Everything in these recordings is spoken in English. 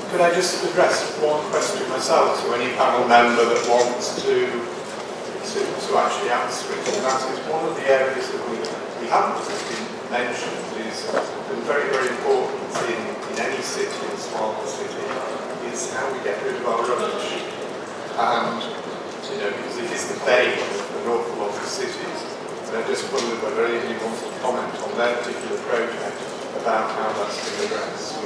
Could I just address one question myself to any panel member that wants to actually answer it? And that is one of the areas that we haven't mentioned is very, very important in any city, in small city, is how we get rid of our rubbish. And, because it is the bane of an awful lot of cities. And I just wondered whether anybody wants to comment on that particular project about how that's been addressed.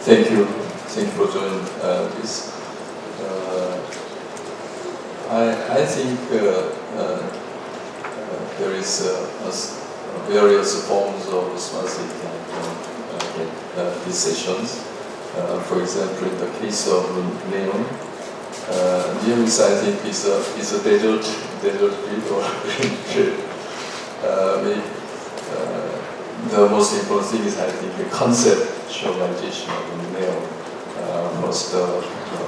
Thank you for joining this. I think there is various forms of smart city in these sessions. For example, in the case of NEOM, NEOM is, I think, is a desert field or green field. The most important thing is, I think, the conceptualization of NEOM was the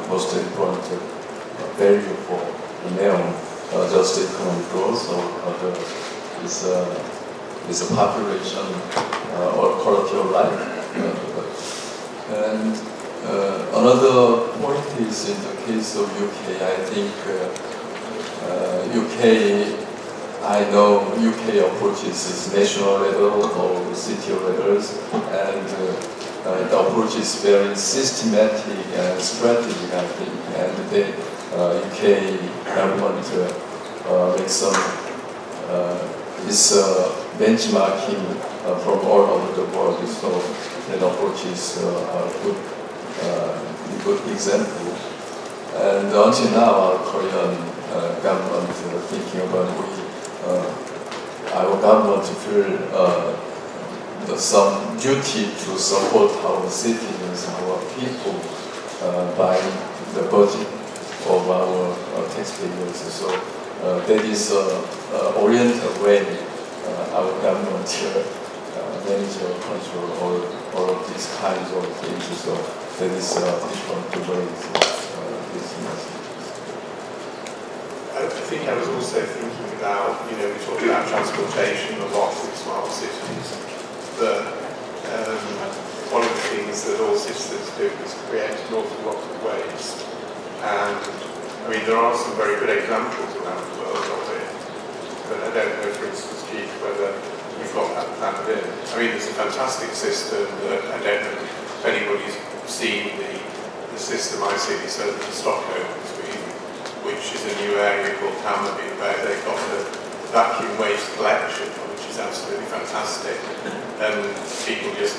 most important value for NEOM. Just economic growth or is a population or quality of life. And another point is in the case of UK, I think UK, I know UK approaches is national level or city levels, and the approach is very systematic and strategic, I think, and the UK government makes some benchmarking from all over the world, so that approach is a good example. And until now, our Korean government thinking about our government feel some duty to support our citizens, our people, by the budget of our taxpayers. So that is an oriental way our government manage or control all of these kinds of things. So that is different ways this message. I think I was also thinking about, we talked about transportation a lot in smart cities, but one of the things that all citizens do is create an awful lot of waste. And there are some very good examples around the world of it, but I don't know, for instance, Keith, whether you've got that planned in. There's a fantastic system that I don't know if anybody's seen the system I see in Stockholm, which is a new area called Hammarby, where they've got the vacuum waste collection, which is absolutely fantastic. And people just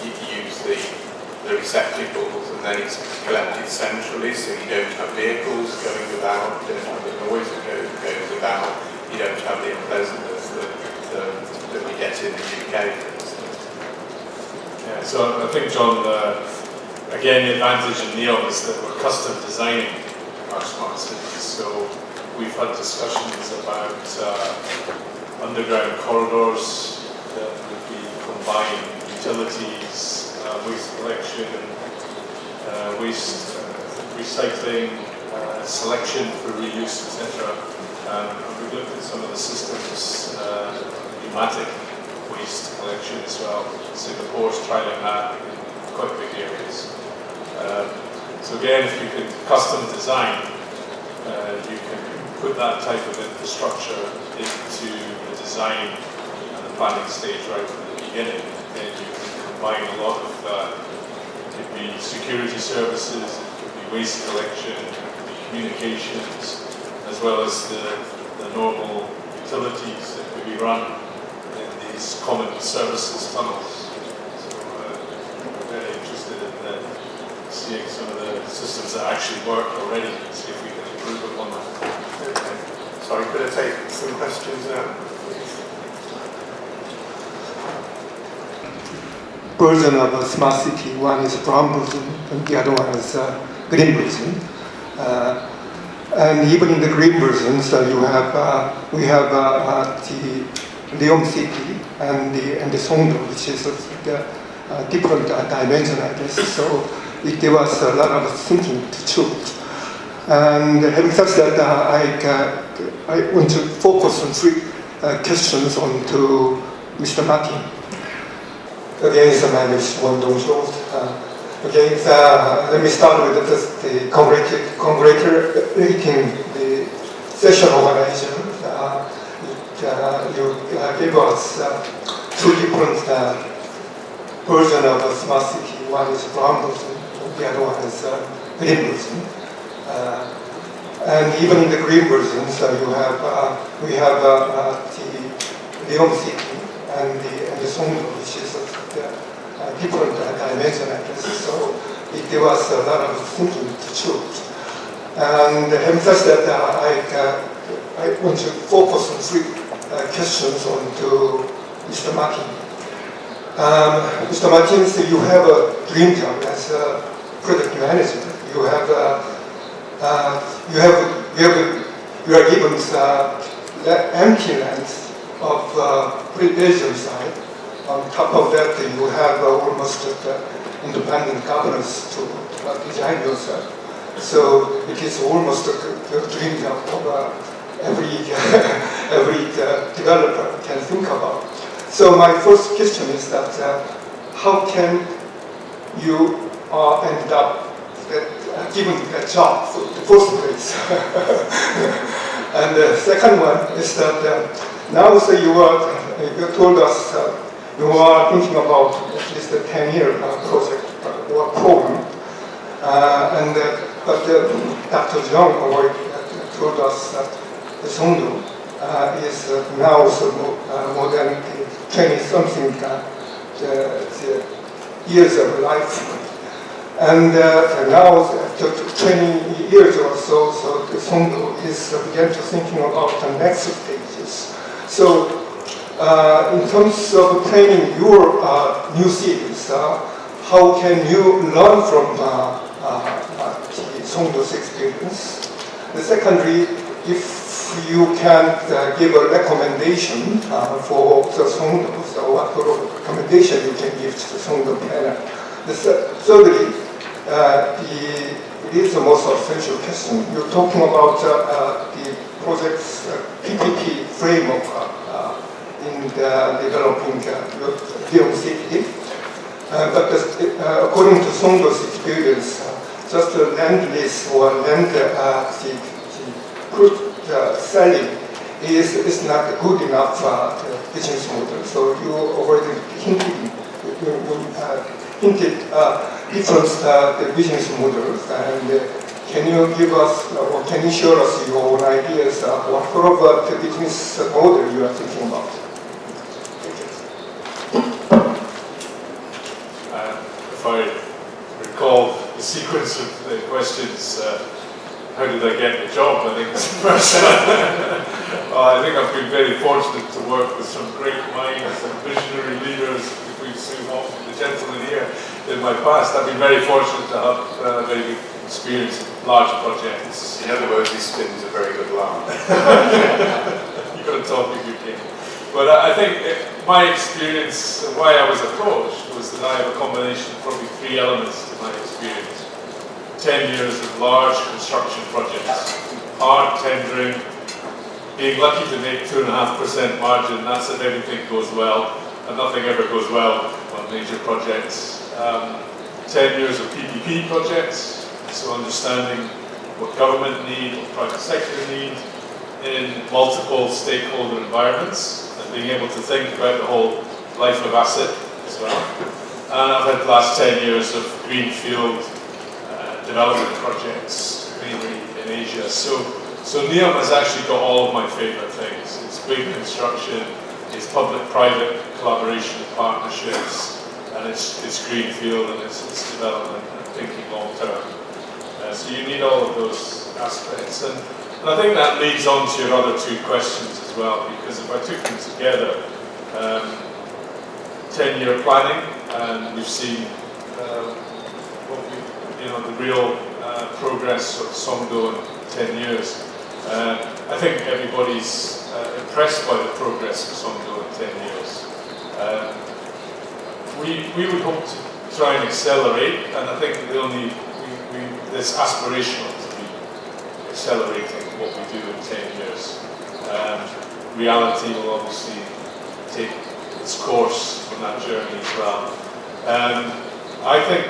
use the receptacles, and then it's collected centrally, so you don't have vehicles going about, you don't have the noise that goes about, you don't have the unpleasantness that we get in the UK, for instance. Yeah, so I think, John, again, the advantage in NEOM is that we're custom designing our smart cities. So we've had discussions about underground corridors that would be combined utilities, waste collection, waste recycling, selection for reuse, etc. We've looked at some of the systems, pneumatic waste collection as well. Singapore's trialling that in quite big areas. So again, if you can custom design, you can put that type of infrastructure into the design and the planning stage right from the beginning. Then you can combine a lot of, it could be security services, it could be waste collection, it could be communications, as well as the normal utilities that could be run in these common services tunnels. So we're very interested in seeing some of the systems that actually work already and see if we can improve upon that. Okay. Sorry, could I take some questions now, please? Version of a smart city. One is brown version, and the other one is green version. And even in the green version, so we have the NEOM city and the Songdo, which is the different dimension, I guess. So it gave us a lot of thinking to choose. And having said that, I want to focus on three questions on to Mr. Martin. Again, my name is Won Dong-soo. Again, let me start with the congratulating the session organizer. You gave us two different versions of smart city. One is brown version, the other one is green version. And even in the green versions, we have the NEOM city and the Songdo, which is different dimension addresses. So it gave us a lot of thinking to choose. And having said that, I want to focus on three questions on to Mr. Martin. Mr. Martin, you have a dream job as a project manager. You are given empty lands of pre-Asian side. On top of that, you have almost independent governance to design yourself. So it is almost a dream job of every developer can think about. So my first question is that how can you end up given a job for the first place? And the second one is that now say you told us you are thinking about at least a 10-year project or program, but Dr. Zhang told us that the Songdo is now also more than 20-something years of life. And now, after 20 years or so, the Songdo is began to thinking about the next stages. So, in terms of planning your new cities, how can you learn from the Songdo's experience? The secondly, if you can give a recommendation for the Songdo, so what sort of recommendation you can give to the Songdo planner? Thirdly, it is the most essential question. You're talking about the project's PPP framework in developing your NEOM city. But according to Songdo's experience, just the land lease or land selling is not good enough business model. So you already hinted different the business models, and can you give us or can you share us your own ideas of what sort of the business model you are thinking about? If I recall the sequence of the questions, how did I get the job? I think that's the first one. I think I've been very fortunate to work with some great minds and visionary leaders, between the gentleman here, in my past. I've been very fortunate to have very good experience in large projects. In other words, he spins a very good laugh. You've got to talk a good game. But I think my experience, why I was approached, was that I have a combination of probably three elements to my experience. 10 years of large construction projects, hard tendering, being lucky to make 2.5% margin, that's if everything goes well, and nothing ever goes well on major projects. 10 years of PPP projects, so understanding what government need, what private sector need in multiple stakeholder environments, and being able to think about the whole life of asset as well. And I've had the last 10 years of greenfield development projects, mainly in Asia. So NEOM has actually got all of my favorite things. It's big construction, it's public-private collaboration and partnerships, and it's greenfield and it's development and thinking long-term. So you need all of those aspects. And I think that leads on to your other two questions as well, because if I took them together, 10-year planning, and we've seen the real progress of Songdo in 10 years. I think everybody's impressed by the progress of Songdo in 10 years. We would hope to try and accelerate, and I think it's aspirational to be accelerating what we do in 10 years. Reality will obviously take its course on that journey as well. I think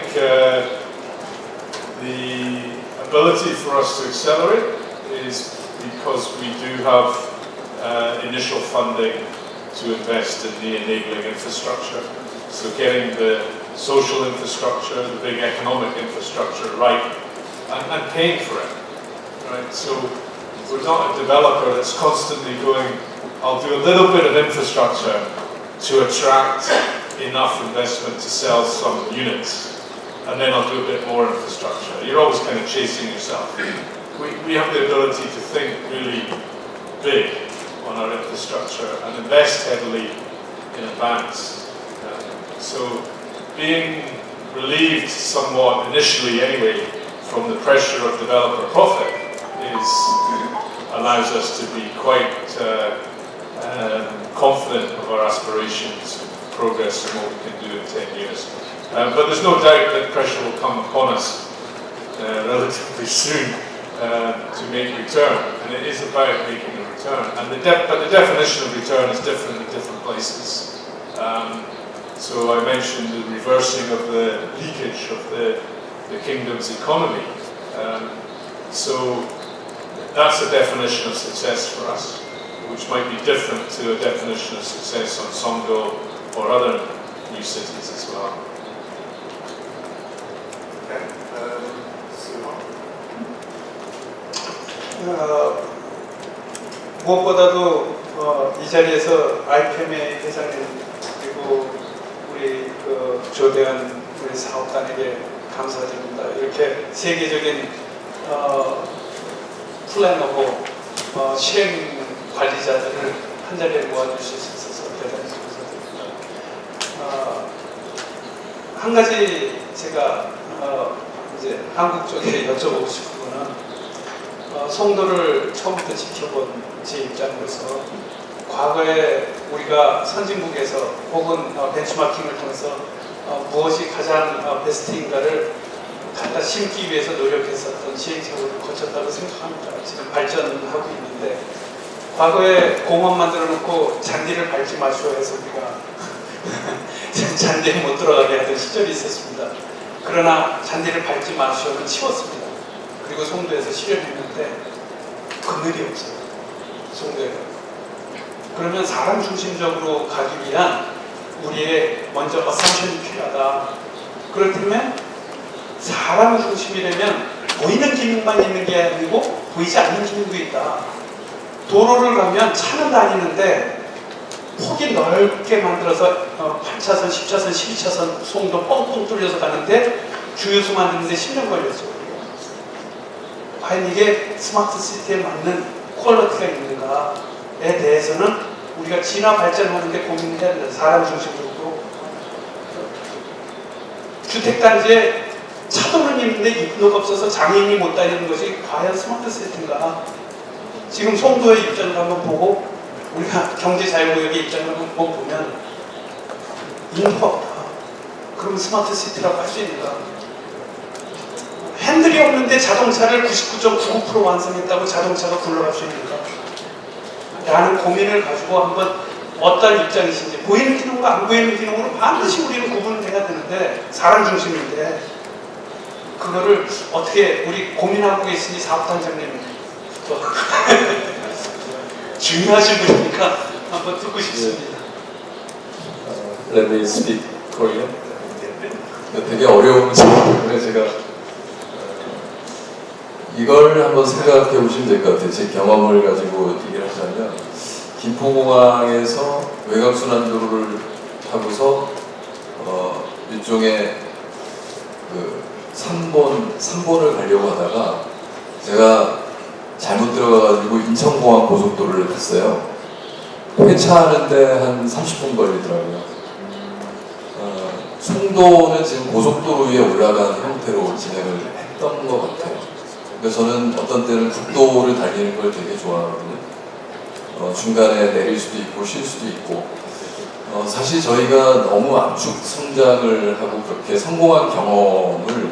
the ability for us to accelerate is because we do have initial funding to invest in the enabling infrastructure. So getting the social infrastructure, the big economic infrastructure right, and paying for it. Right? So we're not a developer that's constantly going, I'll do a little bit of infrastructure to attract enough investment to sell some units, and then I'll do a bit more infrastructure. You're always kind of chasing yourself. We have the ability to think really big on our infrastructure and invest heavily in advance. So being relieved somewhat initially anyway from the pressure of developer profit allows us to be quite confident of our aspirations, progress and what we can do in 10 years. But there's no doubt that pressure will come upon us relatively soon to make return, and it is about making a return. And but the definition of return is different in different places. So I mentioned the reversing of the leakage of the kingdom's economy. So that's a definition of success for us, which might be different to a definition of success on Songdo or other new cities as well. Okay. 무엇보다도 이 자리에서 IPM의 회장님 그리고 우리 그 조대한 우리 사업단에게 감사드립니다. 이렇게 세계적인 플래너고 시행 관리자들을 한 자리에 모아주실 수 있어서 대단히 감사드립니다. 한 가지 제가 이제 한국 쪽에 여쭤보고 싶은 거는 송도를 처음부터 지켜본 제 입장으로서 과거에 우리가 선진국에서 혹은 벤치마킹을 통해서 무엇이 가장 베스트인가를 갖다 심기 위해서 노력했었던 시행착오를 거쳤다고 생각합니다. 지금 발전하고 있는데 과거에 공원 만들어 놓고 잔디를 밟지 마시오 해서 우리가 잔디에 못 들어가게 하던 시절이 있었습니다. 그러나 잔디를 밟지 마시오는 치웠습니다. 그리고 송도에서 실현했는데 그늘이 없어요. 송도에. 그러면 사람 중심적으로 가기 위한 우리의 먼저 어셈션이 필요하다. 그렇다면 사람 중심이라면 보이는 기능만 있는 게 아니고 보이지 않는 기능도 있다. 도로를 가면 차는 다니는데 폭이 넓게 만들어서 8차선, 10차선, 12차선 송도 뻥뻥 뚫려서 가는데 주유소 만드는데 10년 걸렸어요. 과연 이게 스마트 시티에 맞는 퀄리티가 있는가에 대해서는 우리가 진화 발전하는 데 고민을 해야 된다. 사람 중심적으로. 주택단지에 차도는 있는데 입로가 없어서 장애인이 못 다니는 것이 과연 스마트 시티인가? 지금 송도의 입장을 한번 보고 우리가 경제자유구역의 입장을 한번 보면 인구가 없다. 그럼 스마트 시티라고 할 수 있는가? 핸들이 없는데 자동차를 99.99% 완성했다고 자동차가 굴러갈 수 있는가? 라는 고민을 가지고 한번 어떤 입장이신지 보이는 기능과 안 보이는 기능으로 반드시 우리는 구분을 해야 되는데 사람 중심인데 그거를 어떻게 우리 고민하고 계시니 사업단장님 중요하신 분이니까 한번 듣고 싶습니다. Let me speak Korean. 되게 어려운 질문인데 제가 이걸 한번 생각해 보시면 될 것 같아요. 제 경험을 가지고 얘기를 하자면 김포공항에서 외곽순환도로를 타고서 일종의 그 3본을 가려고 하다가 제가 잘못 들어가가지고 인천공항 고속도로를 탔어요. 회차하는데 한 30분 걸리더라고요. 송도는 지금 고속도로 위에 올라간 형태로 진행을 했던 것 같아요. 그러니까 저는 어떤 때는 국도를 달리는 걸 되게 좋아하거든요. 중간에 내릴 수도 있고 쉴 수도 있고 사실 저희가 너무 압축 성장을 하고 그렇게 성공한 경험을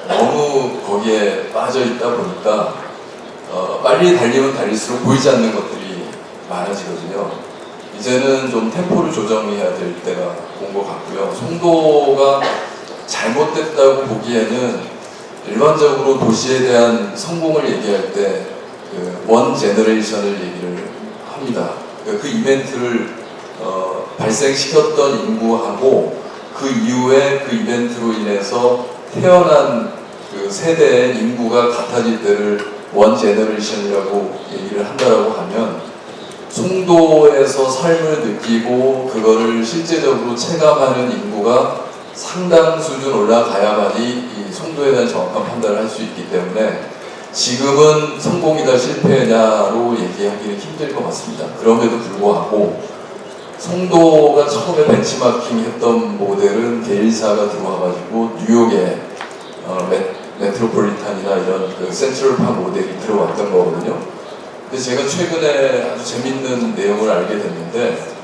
너무 거기에 빠져 있다 보니까 빨리 달리면 달릴수록 보이지 않는 것들이 많아지거든요. 이제는 좀 템포를 조정해야 될 때가 온 것 같고요. 송도가 잘못됐다고 보기에는 일반적으로 도시에 대한 성공을 얘기할 때 원 제너레이션을 얘기를 합니다. 그 이벤트를 발생시켰던 인구하고 그 이후에 그 이벤트로 인해서 태어난 그 세대의 인구가 같아질 때를 원 제너레이션이라고 얘기를 한다라고 하면 송도에서 삶을 느끼고 그거를 실제적으로 체감하는 인구가 상당 수준 올라가야만이 이 송도에 대한 정확한 판단을 할 수 있기 때문에 지금은 성공이다 실패냐로 얘기하기는 힘들 것 같습니다. 그럼에도 불구하고 송도가 처음에 벤치마킹 했던 모델은 게일사가 들어와가지고 뉴욕의 메트로폴리탄이나 이런 그 센트럴파 모델이 들어왔던 거거든요. 근데 제가 최근에 아주 재밌는 내용을 알게 됐는데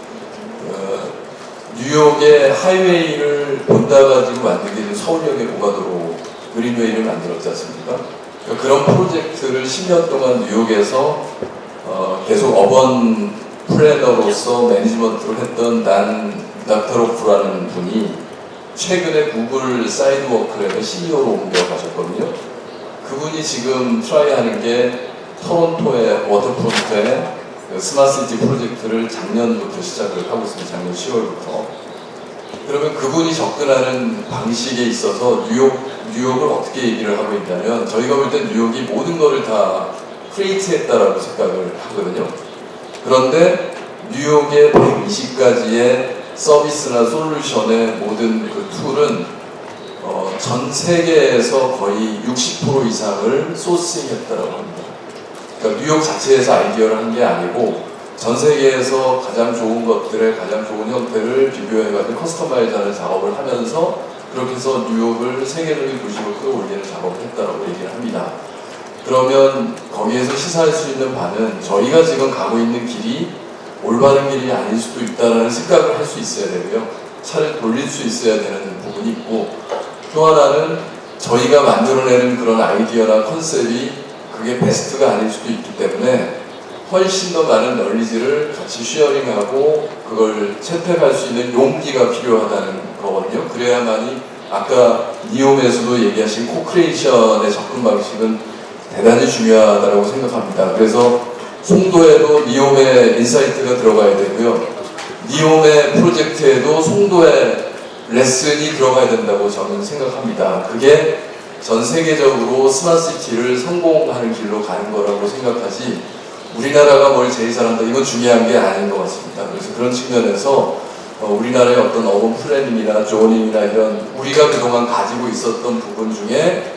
뉴욕의 하이웨이를 본따 가지고 만들게 된 서울역의 고가도로 그린웨이를 만들었지 않습니까? 그러니까 그런 프로젝트를 10년 동안 뉴욕에서 계속 어번 플래너로서 매니지먼트를 했던 난 나타로프라는 분이 최근에 구글 사이드워크랩의 CEO로 옮겨가셨거든요. 그분이 지금 트라이하는 게 토론토의 워터프론트에 스마트시티 프로젝트를 작년부터 시작을 하고 있습니다. 작년 10월부터. 그러면 그분이 접근하는 방식에 있어서 뉴욕을 어떻게 얘기를 하고 있냐면 저희가 볼 때 뉴욕이 모든 거를 다 크리에이트했다라고 생각을 하거든요. 그런데 뉴욕의 120가지의 서비스나 솔루션의 모든 그 툴은 전 세계에서 거의 60% 이상을 소싱했다라고 합니다. 그러니까 뉴욕 자체에서 아이디어를 한 게 아니고 전 세계에서 가장 좋은 것들의 가장 좋은 형태를 비교해가지고 커스터마이즈하는 작업을 하면서 그렇게 해서 뉴욕을 세계적인 도시로 끌어올리는 작업을 했다라고 얘기를 합니다. 그러면 거기에서 시사할 수 있는 바는 저희가 지금 가고 있는 길이 올바른 길이 아닐 수도 있다는 생각을 할 수 있어야 되고요. 차를 돌릴 수 있어야 되는 부분이 있고 또 하나는 저희가 만들어내는 그런 아이디어나 컨셉이 그게 베스트가 아닐 수도 있기 때문에 훨씬 더 많은 널리지를 같이 쉐어링하고 그걸 채택할 수 있는 용기가 필요하다는 거거든요. 그래야만이 아까 니옴에서도 얘기하신 코크리에이션의 접근 방식은 대단히 중요하다고 생각합니다. 그래서 송도에도 니옴의 인사이트가 들어가야 되고요. 니옴의 프로젝트에도 송도의 레슨이 들어가야 된다고 저는 생각합니다. 그게 전 세계적으로 스마트시티를 성공하는 길로 가는 거라고 생각하지 우리나라가 뭘 제일 잘한다 이건 중요한 게 아닌 것 같습니다. 그래서 그런 측면에서 우리나라의 어떤 어번 플래닝이나 조닝이나 이런 우리가 그동안 가지고 있었던 부분 중에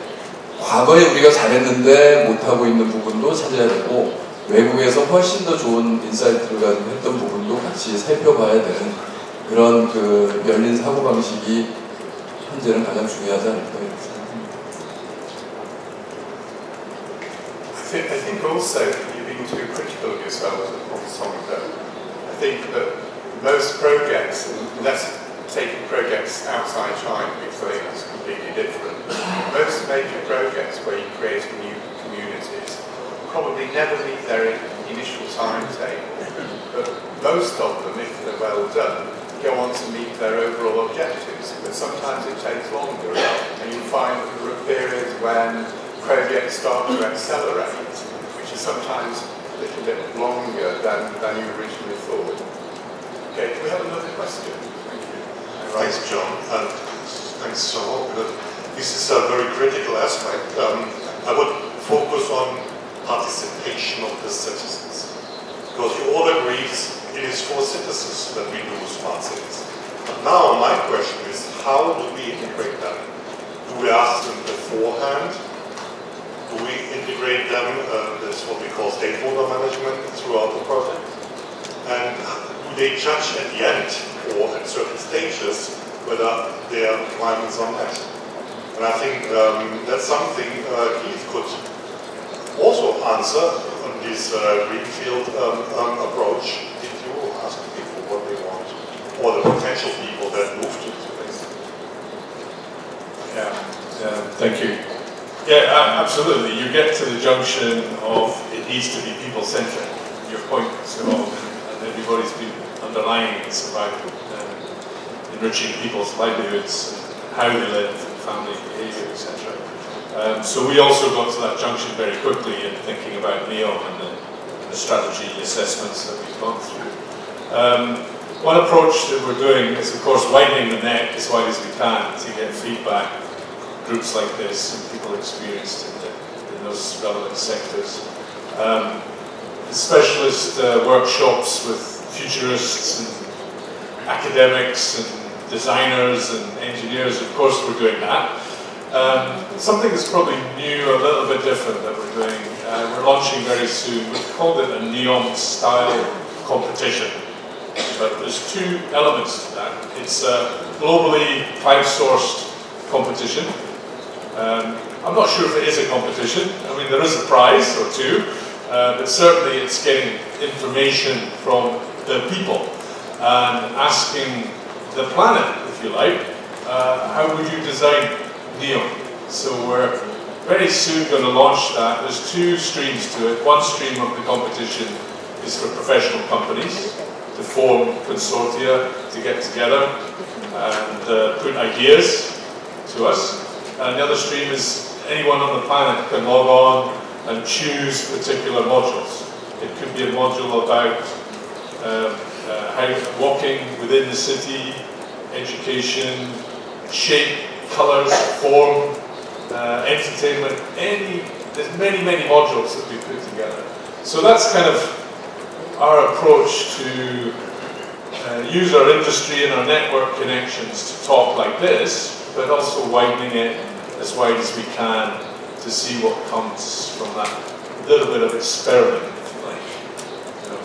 과거에 우리가 잘했는데 못하고 있는 부분도 찾아야 되고 외국에서 훨씬 더 좋은 인사이트를 가지고 했던 부분도 같이 살펴봐야 되는 그런 그 열린 사고방식이 현재는 가장 중요하지 않을까 이렇게 생각합니다. I think also you're being too critical of yourselves on Songbird. I think that most projects, and let's take projects outside China because I think that's completely different. Most major projects where you create new communities probably never meet their initial timetable, but most of them, if they're well done, go on to meet their overall objectives. But sometimes it takes longer, and you find that there are periods when projects start to accelerate, which is sometimes a little bit longer than you originally thought. Okay, do we have another question? Thank you. Thanks, John, and thanks so much. This is a very critical aspect. I would focus on participation of the citizens, because you all agree it is for citizens that we do smart cities. But now my question is, how do we integrate them? Do we ask them beforehand? Do we integrate them, that's what we call stakeholder management throughout the project? And do they judge at the end or at certain stages whether their requirements are met? And I think that's something Keith could also answer on this greenfield approach. Did you ask people what they want, or the potential people that move to this place? Yeah, thank you. Yeah, absolutely. You get to the junction of it needs to be people-centric. Your point, so and everybody's been underlying it's about enriching people's livelihoods and how they live, and family behaviour, etc. So we also got to that junction very quickly in thinking about NEOM and the strategy assessments that we've gone through. One approach that we're doing is, of course, widening the net as wide as we can to get feedback, groups like this and people experienced in those relevant sectors. Specialist workshops with futurists and academics and designers and engineers, of course we're doing that. Something that's probably new, a little bit different that we're doing, we're launching very soon. We've called it a NEOM style competition. But there's two elements to that. It's a globally crowdsourced competition. I'm not sure if it is a competition. I mean, there is a prize or two, but certainly it's getting information from the people and asking the planet, if you like, how would you design NEOM? So we're very soon going to launch that. There's two streams to it. One stream of the competition is for professional companies to form consortia, to get together and put ideas to us. And the other stream is anyone on the planet can log on and choose particular modules. It could be a module about how walking within the city, education, shape, colours, form, entertainment, there's many modules that we put together. So that's kind of our approach to use our industry and our network connections to talk like this, but also widening it as wide as we can to see what comes from that little bit of experiment, if you like. You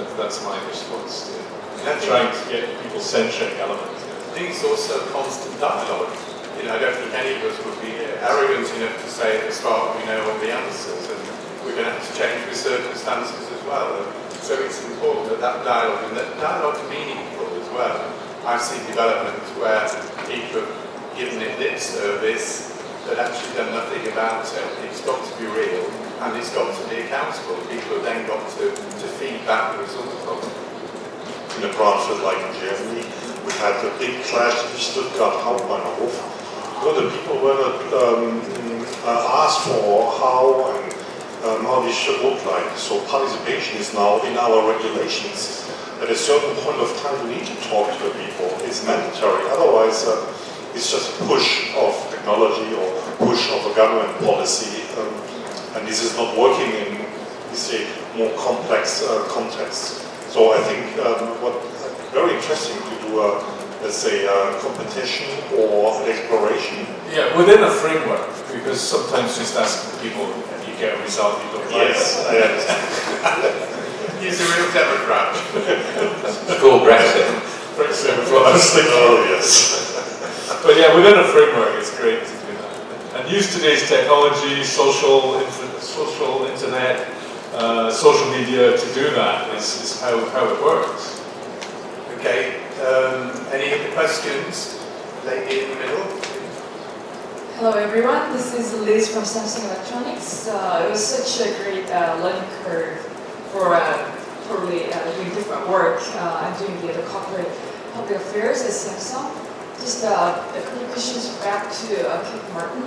know, that's my response to it. And trying to get the people-centric element. I think it's also constant dialogue. You know, I don't think any of us would be arrogant enough to say at the start we know all the answers, and we're going to have to change with circumstances as well. And so it's important that that dialogue, and that dialogue is meaningful as well. I've seen developments where people have given it lip service, but actually done nothing about it. It's got to be real, and it's got to be accountable. People have then got to feed back the results of it. In a Bradford, like in Germany, we had a big clash in Stuttgart Hauptbahnhof, where the people were not asked for how this should look like. So participation is now in our regulations. At a certain point of time, we need to talk to the people. It's mandatory. Otherwise, it's just a push of technology or push of a government policy, and this is not working in, more complex contexts. So I think what very interesting to do, let's say, competition or exploration. Yeah, within a framework, because sometimes just asking people if you get a result you don't like. Yes, I understand. He's a real Democrat. Go Brexit. Brexit was what I was thinking. Oh, yes. But yeah, within a framework, it's great to do that. And use today's technology, social internet, social media to do that is how it works. Okay, any other questions? Lady in the middle. Hello everyone, this is Liz from Samsung Electronics. It was such a great learning curve for probably doing different work. I'm doing the corporate public affairs at Samsung. Just a quick questions back to Kate Martin.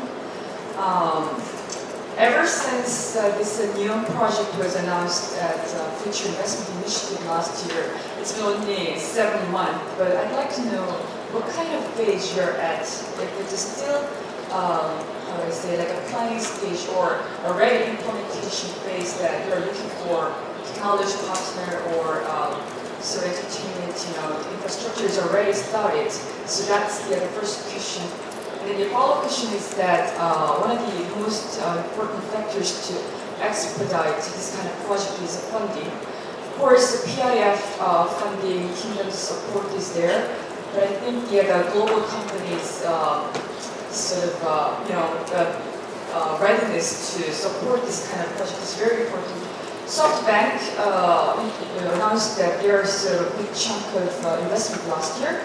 Ever since this NEOM project was announced at Future Investment Initiative last year, it's been only 7 months, but I'd like to know what kind of phase you're at. If it is still, how do I say, like a planning stage or already implementation phase that you're looking for technology partner or so entertainment, infrastructure is already started. So that's the first question. And then the follow-up question is that one of the most important factors to expedite this kind of project is funding. Of course, the PIF funding, kingdom support is there, but I think the global companies sort of readiness to support this kind of project is very important. SoftBank announced that there's a big chunk of investment last year,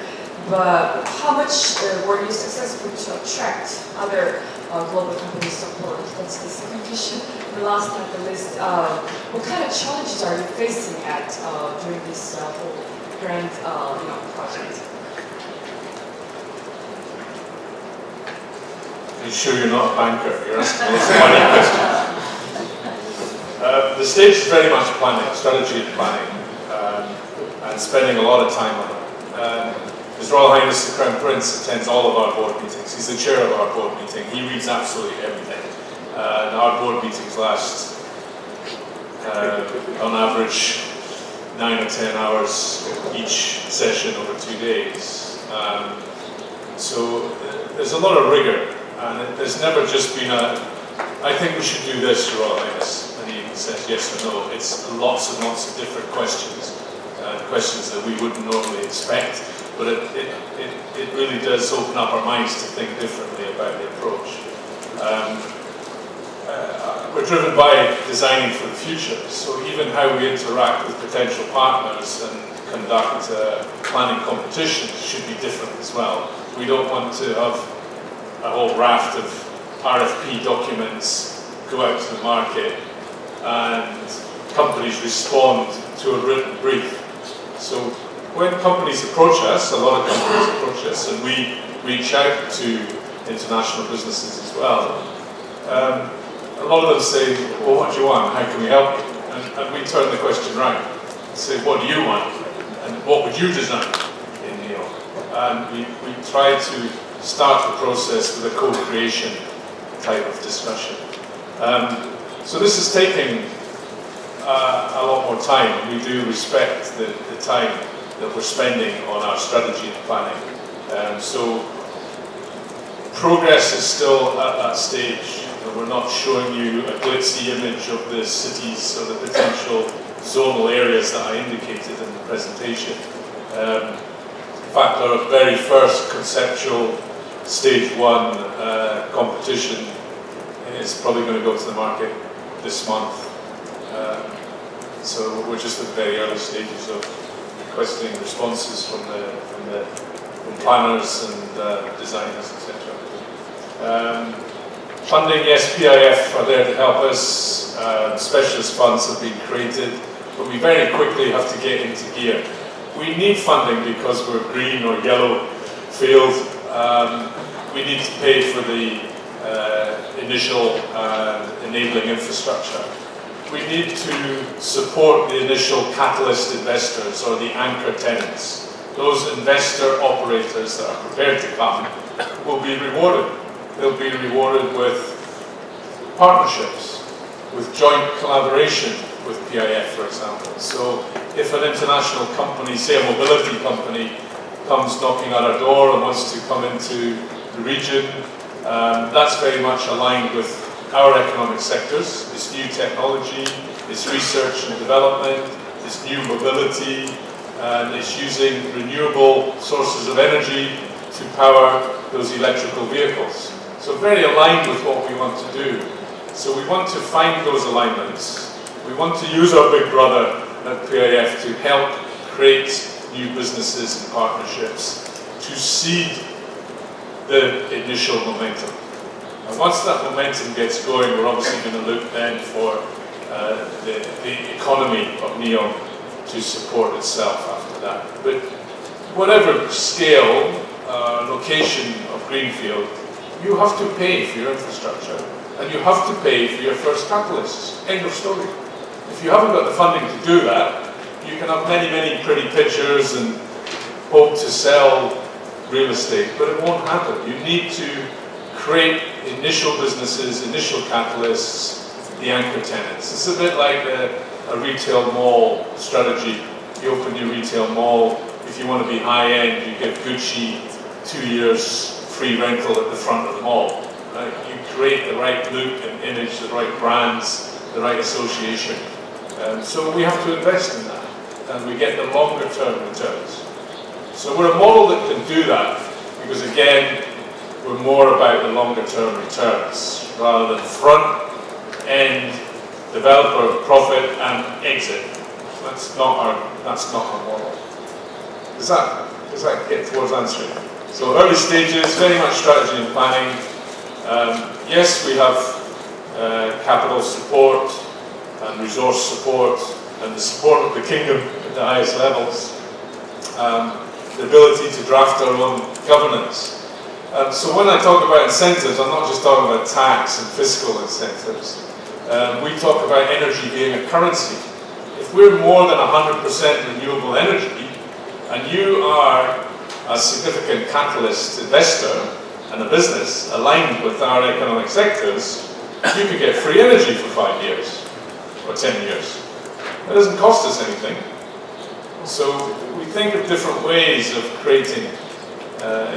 but how much were you successful to attract other global companies support? That's the second question. And last but not the least, what kind of challenges are you facing during this whole grand project? Are you sure you're not a banker? You're asking lots of money questions. The stage is very much planning, strategy and planning, and spending a lot of time on it. His Royal Highness the Crown Prince attends all of our board meetings. He's the chair of our board meeting. He reads absolutely everything. And our board meetings last, on average, 9 or 10 hours each session over 2 days. So there's a lot of rigor, and there's never just been I think we should do this, Your Royal Highness, and he says yes or no. It's lots and lots of different questions, questions that we wouldn't normally expect, but it really does open up our minds to think differently about the approach. We're driven by designing for the future, so even how we interact with potential partners and conduct planning competitions should be different as well. We don't want to have a whole raft of RFP documents go out to the market and companies respond to a written brief. So when companies approach us, a lot of companies approach us, and we reach out to international businesses as well, a lot of them say, well, what do you want? How can we help you? And we turn the question around and say, what do you want? And what would you design in NEOM? And we try to start the process with a co-creation type of discussion. So this is taking a lot more time. We do respect the time that we're spending on our strategy and planning. So progress is still at that stage. We're not showing you a glitzy image of the cities or the potential zonal areas that I indicated in the presentation. In fact, our very first conceptual stage 1 competition is probably going to go to the market this month. So we're just at the very early stages of requesting responses from planners and designers, etc. Funding, yes, PIF are there to help us. Specialist funds have been created, but we very quickly have to get into gear. We need funding because we're green or yellow field. We need to pay for the initial enabling infrastructure. We need to support the initial catalyst investors or the anchor tenants. Those investor operators that are prepared to come will be rewarded. They'll be rewarded with partnerships, with joint collaboration with PIF, for example. So if an international company, say a mobility company, comes knocking at our door and wants to come into the region, that's very much aligned with our economic sectors. It's new technology, it's research and development, it's new mobility, and it's using renewable sources of energy to power those electrical vehicles. So very aligned with what we want to do. So we want to find those alignments. We want to use our big brother at PIF to help create new businesses and partnerships to seed the initial momentum. And once that momentum gets going, we're obviously going to look then for the economy of NEOM to support itself after that. But whatever scale, location of greenfield, you have to pay for your infrastructure, and you have to pay for your first catalysts. End of story. If you haven't got the funding to do that, you can have many, many pretty pictures and hope to sell real estate, but it won't happen. You need to create initial businesses, initial catalysts, the anchor tenants. It's a bit like a retail mall strategy. You open your retail mall. If you want to be high-end, you get Gucci, 2 years free rental at the front of the mall. Right? You create the right look and image, the right brands, the right association. So we have to invest in that, and we get the longer-term returns. So we're a model that can do that, because again, we're more about the longer-term returns rather than front-end developer profit and exit. That's not our model. Is that does that get towards answering? So early stages, very much strategy and planning. Yes, we have capital support and resource support and the support of the kingdom at the highest levels. The ability to draft our own governance. So when I talk about incentives, I'm not just talking about tax and fiscal incentives. We talk about energy being a currency. If we're more than 100% renewable energy, and you are a significant catalyst investor and a business aligned with our economic sectors, you could get free energy for 5 years or 10 years. That doesn't cost us anything. So we think of different ways of creating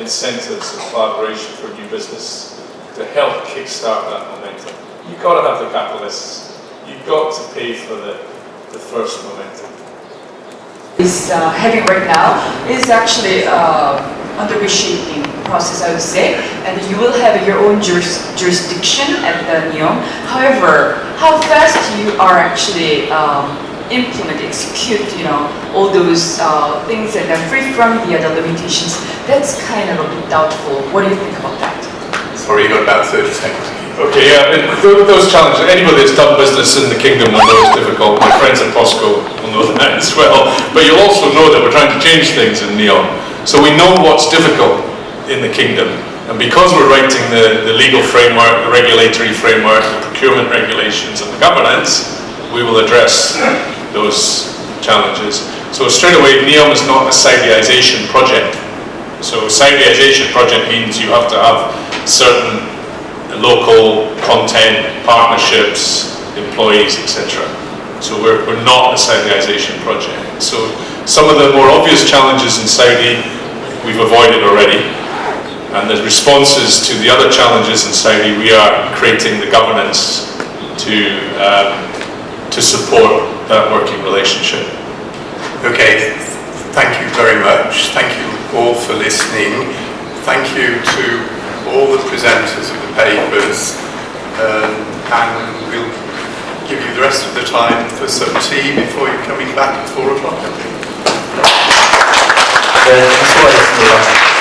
incentives and collaboration for new business to help kickstart that momentum. You've got to have the catalysts. You've got to pay for the first momentum. Is having right now is actually under reshaping process, I would say, and you will have your own jurisdiction at the NEOM. However, how fast you are actually implement, execute, all those things and then free from the other limitations, that's kind of a bit doubtful. What do you think about that? Sorry, you got about 30 seconds. Okay, yeah, those challenges, anybody that's done business in the kingdom will know it's difficult. My friends at Po스코 will know that as well. But you'll also know that we're trying to change things in NEOM. So we know what's difficult in the kingdom. And because we're writing the legal framework, the regulatory framework, the procurement regulations and the governance, we will address those challenges. So straight away, NEOM is not a Saudiization project. So Saudiization project means you have to have certain local content, partnerships, employees, etc. So we're not a Saudiization project. So some of the more obvious challenges in Saudi we've avoided already. And the responses to the other challenges in Saudi, we are creating the governance to support that working relationship. Okay, thank you very much. Thank you all for listening. Thank you to all the presenters of the papers, and we'll give you the rest of the time for some tea before you're coming back at 4 o'clock, I think. 네, 수고하셨습니다.